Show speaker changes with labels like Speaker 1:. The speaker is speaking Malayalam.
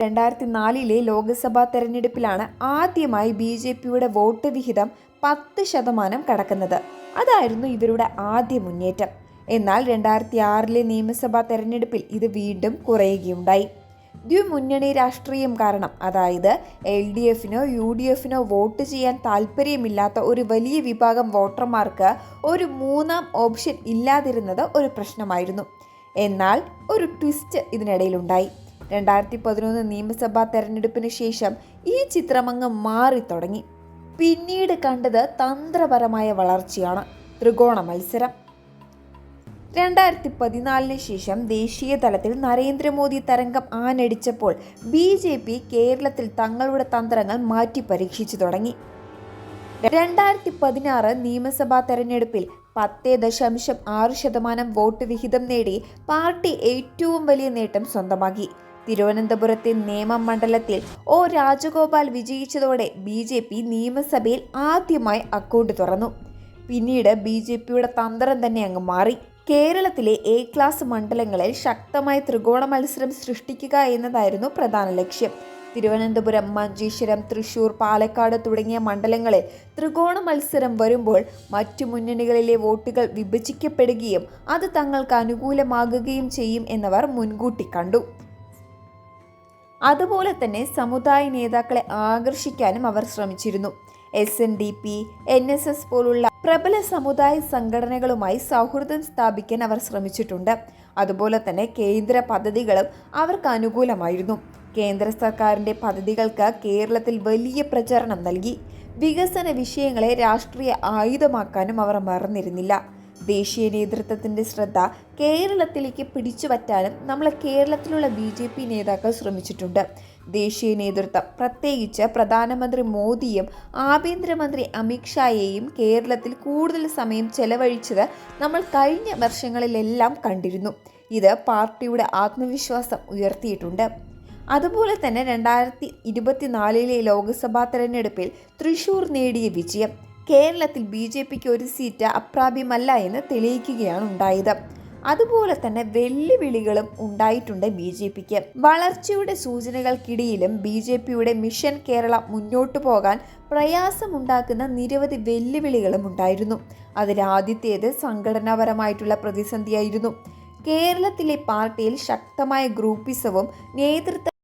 Speaker 1: 2004 ലോക്സഭാ തെരഞ്ഞെടുപ്പിലാണ് ആദ്യമായി BJPയുടെ വോട്ട് വിഹിതം 10% കടക്കുന്നത്. അതായിരുന്നു ഇവരുടെ ആദ്യ മുന്നേറ്റം. എന്നാൽ 2006 നിയമസഭാ തെരഞ്ഞെടുപ്പിൽ ഇത് വീണ്ടും കുറയുകയുണ്ടായി. ദ്വിമുന്നണി രാഷ്ട്രീയം കാരണം, അതായത് LDFനോ UDFനോ വോട്ട് ചെയ്യാൻ താല്പര്യമില്ലാത്ത ഒരു വലിയ വിഭാഗം വോട്ടർമാർക്ക് ഒരു മൂന്നാം ഓപ്ഷൻ ഇല്ലാതിരുന്നത് ഒരു പ്രശ്നമായിരുന്നു. എന്നാൽ ഒരു ട്വിസ്റ്റ് ഇതിനിടയിലുണ്ടായി. 2011 നിയമസഭാ തെരഞ്ഞെടുപ്പിന് ശേഷം ഈ ചിത്രമങ്ങ് മാറി തുടങ്ങി. പിന്നീട് കണ്ടത് തന്ത്രപരമായ വളർച്ചയാണ്. ത്രികോണ മത്സരം. 2014 ശേഷം ദേശീയ തലത്തിൽ നരേന്ദ്രമോദി തരംഗം ആഞ്ഞടിച്ചപ്പോൾ BJP കേരളത്തിൽ തങ്ങളുടെ തന്ത്രങ്ങൾ മാറ്റി പരീക്ഷിച്ചു തുടങ്ങി. 2016 നിയമസഭാ തെരഞ്ഞെടുപ്പിൽ 10.6% വോട്ട് വിഹിതം നേടി പാർട്ടി ഏറ്റവും വലിയ നേട്ടം സ്വന്തമാക്കി. തിരുവനന്തപുരത്തെ നേമം മണ്ഡലത്തിൽ രാജഗോപാൽ വിജയിച്ചതോടെ BJP നിയമസഭയിൽ ആദ്യമായി അക്കൗണ്ട് തുറന്നു. പിന്നീട് BJPയുടെ തന്ത്രം തന്നെ അങ്ങ് മാറി. കേരളത്തിലെ A ക്ലാസ് മണ്ഡലങ്ങളിൽ ശക്തമായ ത്രികോണ മത്സരം സൃഷ്ടിക്കുക എന്നതായിരുന്നു പ്രധാന ലക്ഷ്യം. തിരുവനന്തപുരം, മഞ്ചേശ്വരം, തൃശൂർ, പാലക്കാട് തുടങ്ങിയ മണ്ഡലങ്ങളിൽ ത്രികോണ മത്സരം വരുമ്പോൾ മറ്റു മുന്നണികളിലെ വോട്ടുകൾ വിഭജിക്കപ്പെടുകയും അത് തങ്ങൾക്ക് അനുകൂലമാകുകയും ചെയ്യും എന്നവർ മുൻകൂട്ടി കണ്ടു. അതുപോലെ തന്നെ സമുദായ നേതാക്കളെ ആകർഷിക്കാനും അവർ ശ്രമിച്ചിരുന്നു. SNDP, NSS പോലുള്ള പ്രബല സമുദായ സംഘടനകളുമായി സൗഹൃദം സ്ഥാപിക്കാൻ അവർ ശ്രമിച്ചിട്ടുണ്ട്. അതുപോലെ തന്നെ കേന്ദ്ര പദ്ധതികളും അവർക്ക് അനുകൂലമായിരുന്നു. കേന്ദ്ര സർക്കാരിൻ്റെ പദ്ധതികൾക്ക് കേരളത്തിൽ വലിയ പ്രചാരണം നൽകി. വികസന വിഷയങ്ങളെ രാഷ്ട്രീയ ആയുധമാക്കാനും അവർ മറന്നിരുന്നില്ല. ദേശീയ നേതൃത്വത്തിൻ്റെ ശ്രദ്ധ കേരളത്തിലേക്ക് പിടിച്ചുപറ്റാനും കേരളത്തിലുള്ള BJP നേതാക്കൾ ശ്രമിച്ചിട്ടുണ്ട്. ദേശീയ നേതൃത്വം, പ്രത്യേകിച്ച് പ്രധാനമന്ത്രി മോദിയും ആഭ്യന്തരമന്ത്രി അമിത്ഷായെയും കേരളത്തിൽ കൂടുതൽ സമയം ചെലവഴിച്ചത് കഴിഞ്ഞ വർഷങ്ങളിലെല്ലാം കണ്ടിരുന്നു. ഇത് പാർട്ടിയുടെ ആത്മവിശ്വാസം ഉയർത്തിയിട്ടുണ്ട്. അതുപോലെ തന്നെ 2024 ലോക്സഭാ തെരഞ്ഞെടുപ്പിൽ തൃശൂർ നേടിയ വിജയം കേരളത്തിൽ BJPക്ക് ഒരു സീറ്റ് അപ്രാപ്യമല്ല എന്ന് തെളിയിക്കുകയാണ് ഉണ്ടായത്. അതുപോലെ തന്നെ വെല്ലുവിളികളും ഉണ്ടായിട്ടുണ്ട് BJPക്ക്. വളർച്ചയുടെ സൂചനകൾക്കിടയിലും BJPയുടെ മിഷൻ കേരള മുന്നോട്ടു പോകാൻ പ്രയാസമുണ്ടാക്കുന്ന നിരവധി വെല്ലുവിളികളും ഉണ്ടായിരുന്നു. അതിലാദ്യത്തേത് സംഘടനാപരമായിട്ടുള്ള പ്രതിസന്ധിയായിരുന്നു. കേരളത്തിലെ പാർട്ടിയിൽ ശക്തമായ ഗ്രൂപ്പിസവും നേതൃത്വ